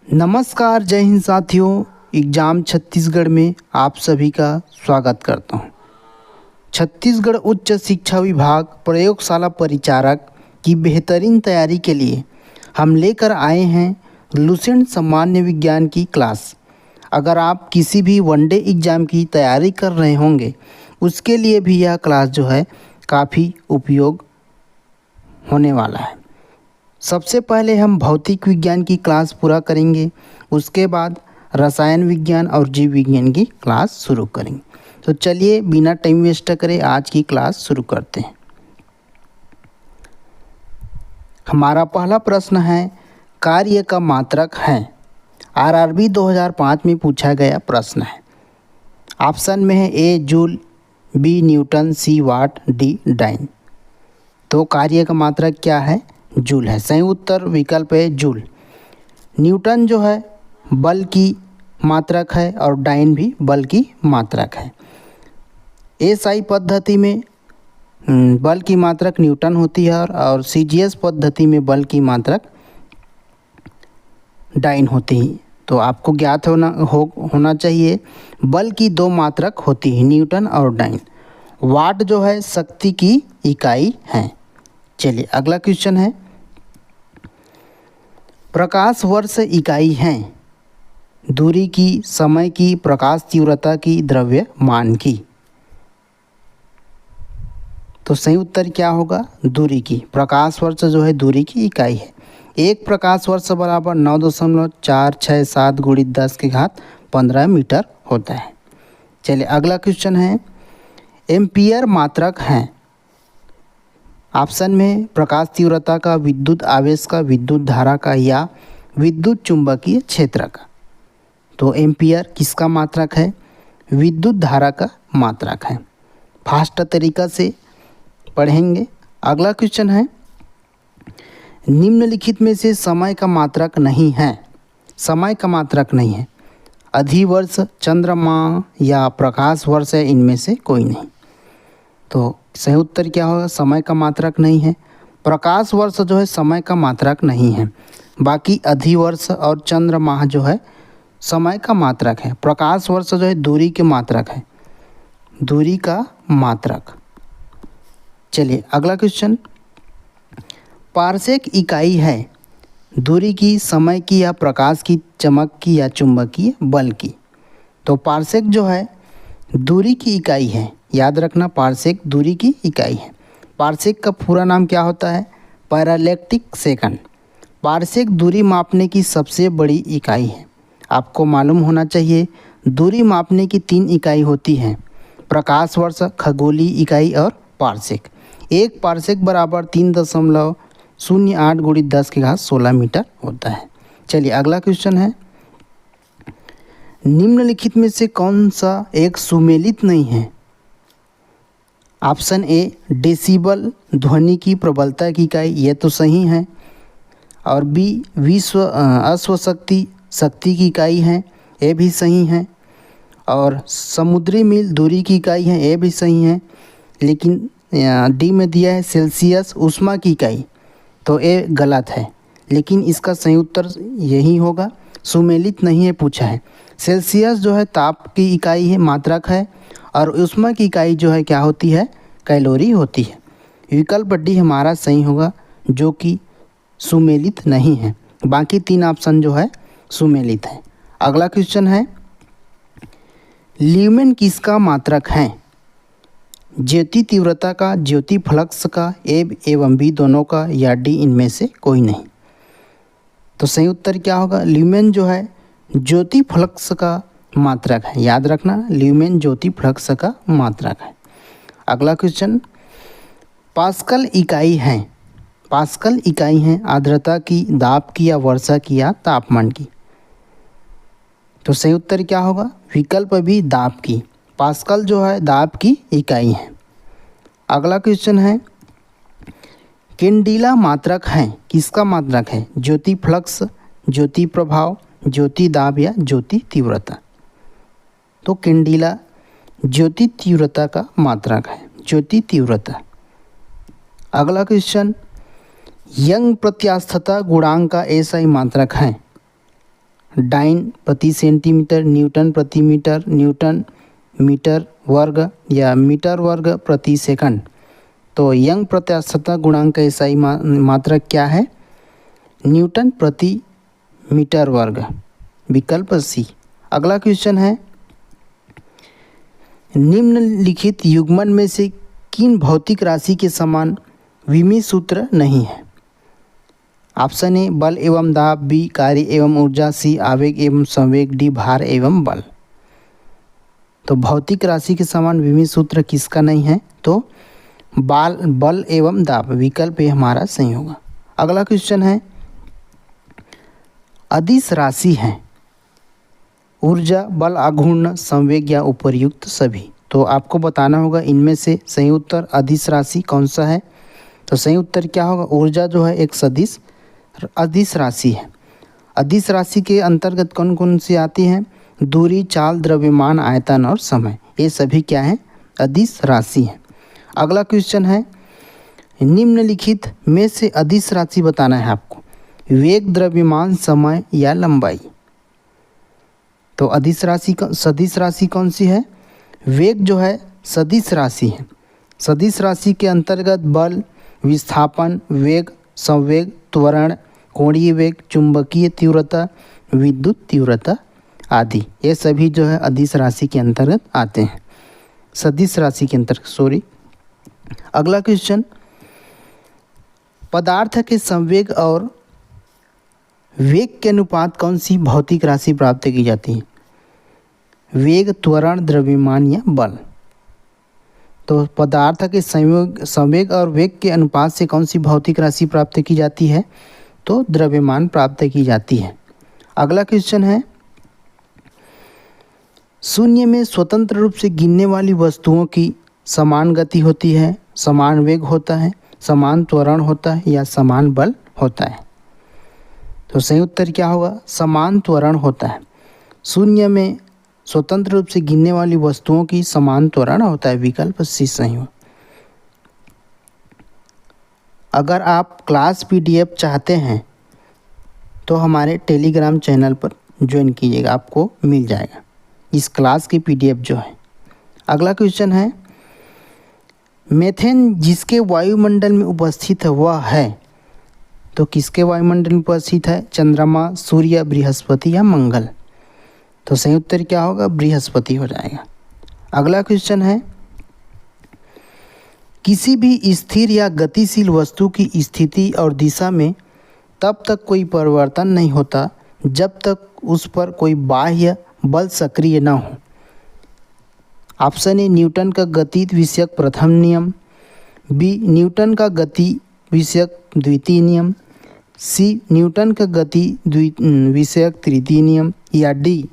नमस्कार, जय हिंद साथियों। एग्जाम छत्तीसगढ़ में आप सभी का स्वागत करता हूं। छत्तीसगढ़ उच्च शिक्षा विभाग प्रयोगशाला परिचारक की बेहतरीन तैयारी के लिए हम लेकर आए हैं लुसेंट सामान्य विज्ञान की क्लास। अगर आप किसी भी वनडे एग्ज़ाम की तैयारी कर रहे होंगे उसके लिए भी यह क्लास जो है काफ़ी उपयोग होने वाला है। सबसे पहले हम भौतिक विज्ञान की क्लास पूरा करेंगे, उसके बाद रसायन विज्ञान और जीव विज्ञान की क्लास शुरू करेंगे। तो चलिए बिना टाइम वेस्ट करे आज की क्लास शुरू करते हैं। हमारा पहला प्रश्न है, कार्य का मात्रक है। आरआरबी 2005 में पूछा गया प्रश्न है। ऑप्शन में है ए जूल, बी न्यूटन, सी वाट, डी डाइन। तो कार्य का मात्रक क्या है? जूल है। सही उत्तर विकल्प है जूल। न्यूटन जो है बल की मात्रक है और डाइन भी बल की मात्रक है। एसआई पद्धति में बल की मात्रक न्यूटन होती है और सीजीएस पद्धति में बल की मात्रक डाइन होती है। तो आपको ज्ञात होना चाहिए बल की दो मात्रक होती है, न्यूटन और डाइन। वाट जो है शक्ति की इकाई है। चलिए अगला क्वेश्चन है, प्रकाश वर्ष इकाई है। दूरी की, समय की, प्रकाश तीव्रता की, द्रव्यमान की। तो सही उत्तर क्या होगा? दूरी की। प्रकाश वर्ष जो है दूरी की इकाई है। एक प्रकाश वर्ष बराबर 9.467 × 10⁻15 मीटर होता है। चलिए अगला क्वेश्चन है, एम्पियर मात्रक है। ऑप्शन में प्रकाश तीव्रता का, विद्युत आवेश का, विद्युत धारा का या विद्युत चुंबकीय क्षेत्र का। तो एम्पियर किसका मात्रक है? विद्युत धारा का मात्रक है। फास्ट तरीका से पढ़ेंगे। अगला क्वेश्चन है, निम्नलिखित में से समय का मात्रक नहीं है। समय का मात्रक नहीं है। अधिवर्ष, चंद्रमा या प्रकाश वर्ष है, इनमें से कोई नहीं। तो सही उत्तर क्या होगा? समय का मात्रक नहीं है। प्रकाश वर्ष जो है समय का मात्रक नहीं है। बाकी अधिवर्ष और चंद्रमाह जो है समय का मात्रक है। प्रकाश वर्ष जो है दूरी के मात्रक है, दूरी का मात्रक। चलिए अगला क्वेश्चन, पारसेक इकाई है। दूरी की, समय की या प्रकाश की, चमक की या चुंबकीय बल की। तो पारसेक जो है दूरी की इकाई है। याद रखना, पारसेक दूरी की इकाई है। पारसेक का पूरा नाम क्या होता है? पैरालैक्टिक सेकंड। पारसेक दूरी मापने की सबसे बड़ी इकाई है। आपको मालूम होना चाहिए दूरी मापने की 3 इकाई होती हैं, प्रकाश वर्ष, खगोलीय इकाई और पारसेक। एक पारसेक बराबर 3.08 × 10⁻16 मीटर होता है। चलिए अगला क्वेश्चन है, निम्नलिखित में से कौन सा एक सुमेलित नहीं है? ऑप्शन ए डेसिबल, ध्वनि की प्रबलता की इकाई, ये तो सही है। और बी अश्वशक्ति, शक्ति की इकाई है, ये भी सही है। और समुद्री मील दूरी की इकाई है, ये भी सही है। लेकिन डी में दिया है सेल्सियस, ऊष्मा की इकाई, तो ये गलत है। लेकिन इसका सही उत्तर यही होगा, सुमेलित नहीं है पूछा है। सेल्सियस जो है ताप की इकाई है, मात्रक है। और ऊष्मा की इकाई जो है क्या होती है? कैलोरी होती है। विकल्प डी हमारा सही होगा, जो कि सुमेलित नहीं है। बाकी 3 ऑप्शन जो है सुमेलित है। अगला क्वेश्चन है, ल्यूमेन किसका मात्रक है? ज्योति तीव्रता का, ज्योति फ्लक्स का, ए एवं बी दोनों का या डी इनमें से कोई नहीं। तो सही उत्तर क्या होगा? ल्यूमेन जो है ज्योति फ्लक्स का मात्रक है। याद रखना, ल्यूमेन ज्योति फ्लक्स का मात्रक है। अगला क्वेश्चन, पास्कल इकाई है। पास्कल इकाई है आर्द्रता की, दाब की या वर्षा की या तापमान की। तो सही उत्तर क्या होगा? विकल्प भी दाब की। पास्कल जो है दाब की इकाई है। अगला क्वेश्चन है, कैंडिला मात्रक है। किसका मात्रक है? ज्योति फ्लक्स, ज्योति प्रभाव, ज्योति दाब या ज्योति तीव्रता। तो कैंडिला ज्योति तीव्रता का मात्रक है, ज्योति तीव्रता। अगला क्वेश्चन, यंग प्रत्यास्थता गुणांक का एसआई मात्रक है। डाइन प्रति सेंटीमीटर, न्यूटन प्रति मीटर, न्यूटन मीटर वर्ग या मीटर वर्ग प्रति सेकंड। तो यंग प्रत्यास्थता गुणांक का सही मात्रक क्या है? न्यूटन प्रति मीटर वर्ग, विकल्प सी। अगला क्वेश्चन है, निम्नलिखित युग्मन में से किन भौतिक राशि के समान विमीय सूत्र नहीं है? ऑप्शन ए बल एवं दाब, बी कार्य एवं ऊर्जा, सी आवेग एवं संवेग, डी भार एवं बल। तो भौतिक राशि के समान विमीय सूत्र किसका नहीं है? तो बल एवं दाब, विकल्प ए हमारा सही होगा। अगला क्वेश्चन है, अदिश राशि है ऊर्जा, बल, आघूर्ण, संवेग या उपर्युक्त सभी। तो आपको बताना होगा इनमें से सही उत्तर अदिश राशि कौन सा है। तो सही उत्तर क्या होगा? ऊर्जा जो है एक सदिश अदिश राशि है। अदिश राशि के अंतर्गत कौन कौन सी आती हैं? दूरी, चाल, द्रव्यमान, आयतन और समय, ये सभी क्या है? अदिश राशि है। अगला क्वेश्चन है, निम्नलिखित में से अदिश राशि बताना है आपको, वेग, द्रव्यमान, समय या लंबाई। तो अदिश राशि सदिश राशि कौन सी है? वेग जो है सदिश राशि है। सदिश राशि के अंतर्गत बल, विस्थापन, वेग, संवेग, त्वरण, कोणीय वेग, चुंबकीय तीव्रता, विद्युत तीव्रता आदि, ये सभी जो है अदिश राशि के अंतर्गत आते हैं, सदिश राशि के अंतर्गत। अगला क्वेश्चन, पदार्थ के संवेग और वेग के अनुपात कौन सी भौतिक राशि प्राप्त की जाती है? वेग, त्वरण, द्रव्यमान या बल। तो पदार्थ के संवेग और वेग के अनुपात से कौन सी भौतिक राशि प्राप्त की जाती है? तो द्रव्यमान प्राप्त की जाती है। अगला क्वेश्चन है, शून्य में स्वतंत्र रूप से गिनने वाली वस्तुओं की समान गति होती है, समान वेग होता है, समान त्वरण होता है या समान बल होता है। तो सही उत्तर क्या होगा? समान त्वरण होता है। शून्य में स्वतंत्र रूप से गिनने वाली वस्तुओं की समान त्वरण होता है, विकल्प सी सही हो। अगर आप क्लास पीडीएफ चाहते हैं तो हमारे टेलीग्राम चैनल पर ज्वाइन कीजिएगा, आपको मिल जाएगा इस क्लास की पीडीएफ जो है। अगला क्वेश्चन है, मीथेन जिसके वायुमंडल में उपस्थित है वह है, तो किसके वायुमंडल में उपस्थित है? चंद्रमा, सूर्य, बृहस्पति या मंगल। तो सही उत्तर क्या होगा? बृहस्पति हो जाएगा। अगला क्वेश्चन है, किसी भी स्थिर या गतिशील वस्तु की स्थिति और दिशा में तब तक कोई परिवर्तन नहीं होता जब तक उस पर कोई बाह्य बल सक्रिय न हो। ऑप्शन ए न्यूटन का गति विषयक प्रथम नियम, बी न्यूटन का गति विषयक द्वितीय नियम, सी न्यूटन का गति विषयक तृतीय नियम या डी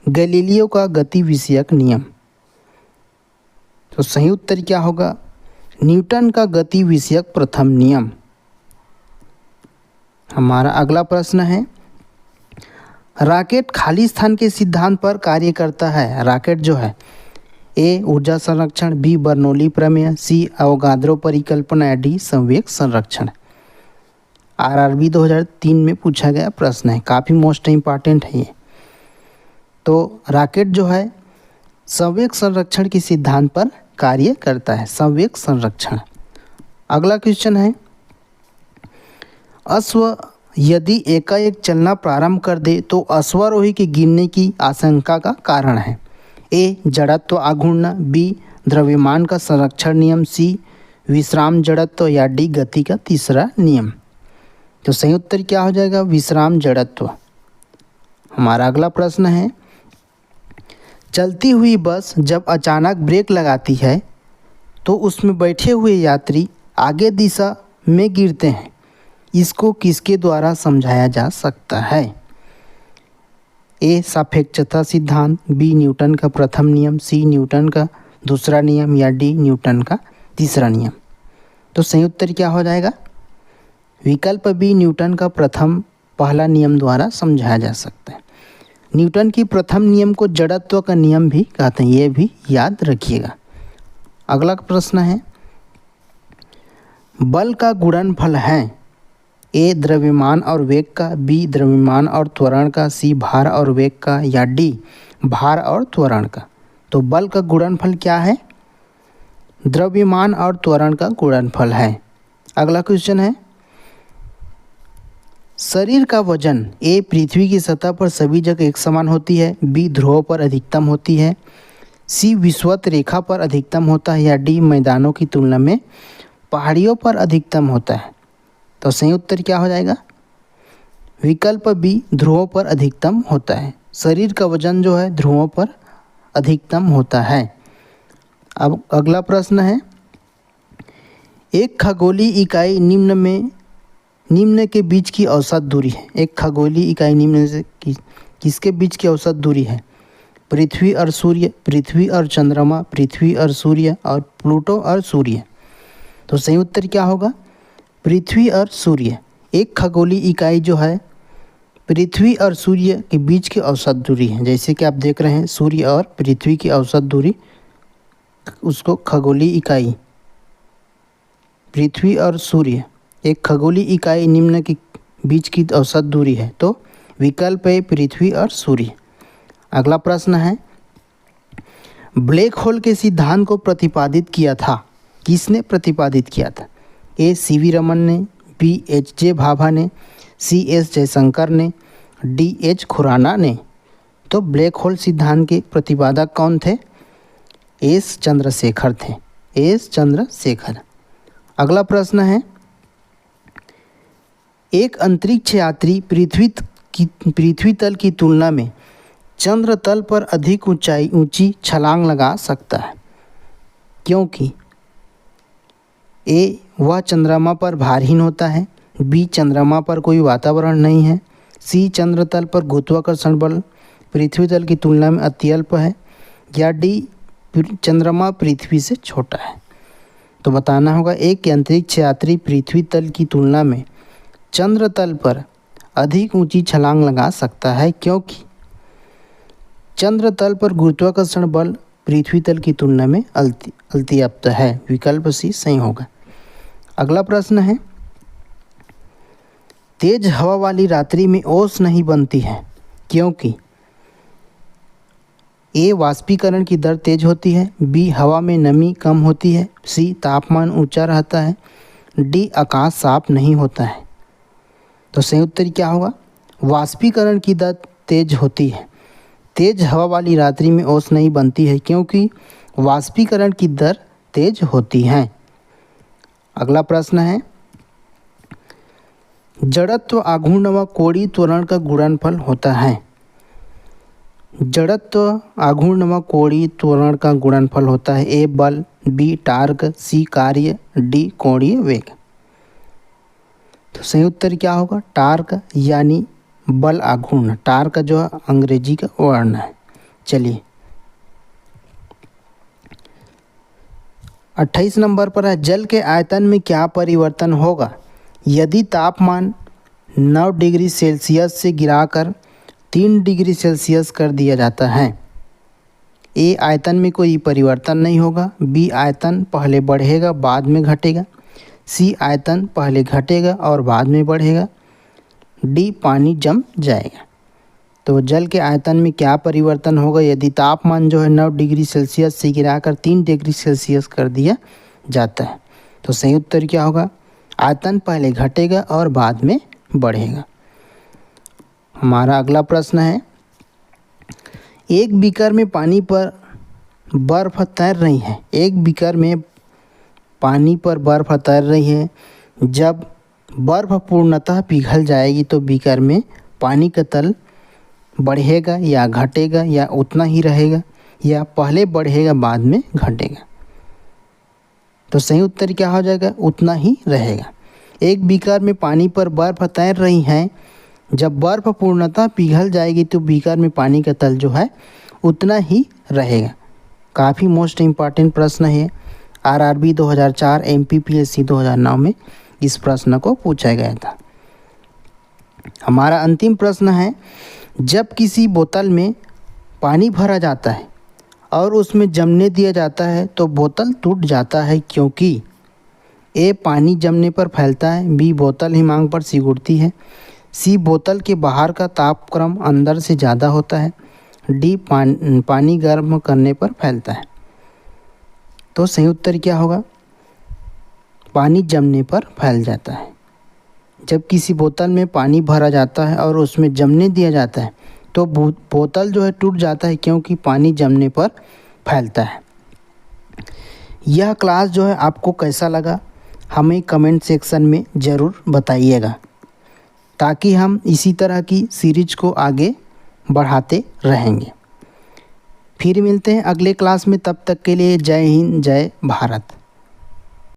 गैलीलियो का गति विषयक नियम। तो सही उत्तर क्या होगा? न्यूटन का गति विषयक प्रथम नियम। हमारा अगला प्रश्न है, रॉकेट खाली स्थान के सिद्धांत पर कार्य करता है। रॉकेट जो है, ए ऊर्जा संरक्षण, बी बर्नौली प्रमेय, सी अवोगाद्रो परिकल्पना या डी संवेग संरक्षण। आरआरबी 2003 में पूछा गया प्रश्न है, काफ़ी मोस्ट इम्पॉर्टेंट है ये। तो रॉकेट जो है संवेग संरक्षण के सिद्धांत पर कार्य करता है, संवेग संरक्षण। अगला क्वेश्चन है, अश्व यदि एकाएक चलना प्रारंभ कर दे तो अश्वारोही के गिरने की आशंका का कारण है। ए जड़त्व आघूर्ण, बी द्रव्यमान का संरक्षण नियम, सी विश्राम जड़त्व या डी गति का तीसरा नियम। तो सही उत्तर क्या हो जाएगा? विश्राम जड़त्व। हमारा अगला प्रश्न है, चलती हुई बस जब अचानक ब्रेक लगाती है तो उसमें बैठे हुए यात्री आगे दिशा में गिरते हैं, इसको किसके द्वारा समझाया जा सकता है? ए सापेक्षता सिद्धांत, बी न्यूटन का प्रथम नियम, सी न्यूटन का दूसरा नियम या डी न्यूटन का तीसरा नियम। तो सही उत्तर क्या हो जाएगा? विकल्प बी न्यूटन का पहला नियम द्वारा समझाया जा सकता है। न्यूटन की प्रथम नियम को जड़त्व का नियम भी कहते हैं, ये भी याद रखिएगा। अगला प्रश्न है, बल का गुणनफल है ए द्रव्यमान और वेग का, बी द्रव्यमान और त्वरण का, सी भार और वेग का, या डी भार और त्वरण का। तो बल का गुणनफल क्या है? द्रव्यमान और त्वरण का गुणनफल है। अगला क्वेश्चन है, शरीर का वजन ए पृथ्वी की सतह पर सभी जगह एक समान होती है, बी ध्रुवों पर अधिकतम होती है, सी विषुवत रेखा पर अधिकतम होता है, या डी मैदानों की तुलना में पहाड़ियों पर अधिकतम होता है। तो सही उत्तर क्या हो जाएगा? विकल्प बी ध्रुवों पर अधिकतम होता है। शरीर का वजन जो है ध्रुवों पर अधिकतम होता है। अब अगला प्रश्न है, एक खगोलीय इकाई निम्न के बीच की औसत दूरी है। एक खगोलीय इकाई निम्न से किसके बीच की औसत दूरी है? पृथ्वी और सूर्य, पृथ्वी और चंद्रमा, पृथ्वी और सूर्य, और प्लूटो और सूर्य। तो सही उत्तर क्या होगा? पृथ्वी और सूर्य। एक खगोलीय इकाई जो है पृथ्वी और सूर्य के बीच की औसत दूरी है। जैसे कि आप देख रहे हैं सूर्य और पृथ्वी की औसत दूरी, उसको खगोलीय इकाई, पृथ्वी और सूर्य एक खगोलीय इकाई निम्न के बीच की औसत दूरी है। तो विकल्प है पृथ्वी और सूर्य। अगला प्रश्न है, ब्लैक होल के सिद्धांत को प्रतिपादित किया था, किसने प्रतिपादित किया था? ए सी वी रमन ने, बी एच जे भाभा ने, सी एस जयशंकर ने, डी एच खुराना ने। तो ब्लैक होल सिद्धांत के प्रतिपादक कौन थे? एस चंद्रशेखर थे, एस चंद्रशेखर। अगला प्रश्न है, एक अंतरिक्ष यात्री पृथ्वी तल की तुलना में चंद्र तल पर अधिक ऊंची छलांग लगा सकता है, क्योंकि ए वह चंद्रमा पर भारहीन होता है, बी चंद्रमा पर कोई वातावरण नहीं है, सी चंद्र तल पर गुरुत्वाकर्षण बल पृथ्वी तल की तुलना में अत्यल्प है, या डी चंद्रमा पृथ्वी से छोटा है। तो बताना होगा, एक अंतरिक्ष यात्री पृथ्वी तल की तुलना में चंद्र तल पर अधिक ऊंची छलांग लगा सकता है, क्योंकि चंद्र तल पर गुरुत्वाकर्षण बल पृथ्वी तल की तुलना में अत्यल्प है। विकल्प सी सही होगा। अगला प्रश्न है, तेज हवा वाली रात्रि में ओस नहीं बनती है, क्योंकि ए वाष्पीकरण की दर तेज होती है, बी हवा में नमी कम होती है, सी तापमान ऊंचा रहता है, डी आकाश साफ नहीं होता है। तो सही उत्तर क्या होगा? वाष्पीकरण की दर तेज होती है। तेज हवा वाली रात्रि में ओस नहीं बनती है, क्योंकि वाष्पीकरण की दर तेज होती है। अगला प्रश्न है, जड़त्व आघूर्ण व कोणीय त्वरण का गुणनफल होता है। जड़त्व आघूर्ण व कोणीय त्वरण का गुणनफल होता है ए बल, बी टार्क, सी कार्य, डी कोणीय वेग। तो सही उत्तर क्या होगा? टार्क यानी बल आघूर्ण। टार्क जो है अंग्रेजी का वर्ण है। चलिए 28 नंबर पर है, जल के आयतन में क्या परिवर्तन होगा यदि तापमान 9 डिग्री सेल्सियस से गिराकर 3 डिग्री सेल्सियस कर दिया जाता है? ए आयतन में कोई परिवर्तन नहीं होगा, बी आयतन पहले बढ़ेगा बाद में घटेगा, सी आयतन पहले घटेगा और बाद में बढ़ेगा, डी पानी जम जाएगा। तो जल के आयतन में क्या परिवर्तन होगा यदि तापमान जो है 9 डिग्री सेल्सियस से गिराकर 3 डिग्री सेल्सियस कर दिया जाता है? तो सही उत्तर क्या होगा? आयतन पहले घटेगा और बाद में बढ़ेगा। हमारा अगला प्रश्न है, एक बीकर में पानी पर बर्फ तैर रही है। एक बीकर में पानी पर बर्फ तैर रही है। जब बर्फ पूर्णतः पिघल जाएगी तो बीकर में पानी का तल बढ़ेगा या घटेगा, या उतना ही रहेगा, या पहले बढ़ेगा बाद में घटेगा? तो सही उत्तर क्या हो जाएगा? उतना ही रहेगा। एक बीकर में पानी पर बर्फ तैर रही है, जब बर्फ पूर्णतः पिघल जाएगी तो बीकर में पानी का तल जो है उतना ही रहेगा। काफ़ी मोस्ट इम्पॉर्टेंट प्रश्न है। आरआरबी 2004, एमपीपीएससी 2009 में इस प्रश्न को पूछा गया था। हमारा अंतिम प्रश्न है, जब किसी बोतल में पानी भरा जाता है और उसमें जमने दिया जाता है तो बोतल टूट जाता है, क्योंकि ए पानी जमने पर फैलता है, बी बोतल हिमांक पर सिकुड़ती है, सी बोतल के बाहर का तापक्रम अंदर से ज़्यादा होता है, डी पानी गर्म करने पर फैलता है। तो सही उत्तर क्या होगा? पानी जमने पर फैल जाता है। जब किसी बोतल में पानी भरा जाता है और उसमें जमने दिया जाता है तो बोतल जो है टूट जाता है, क्योंकि पानी जमने पर फैलता है। यह क्लास जो है आपको कैसा लगा हमें कमेंट सेक्शन में ज़रूर बताइएगा, ताकि हम इसी तरह की सीरीज को आगे बढ़ाते रहेंगे। फिर मिलते हैं अगले क्लास में, तब तक के लिए जय हिंद, जय भारत।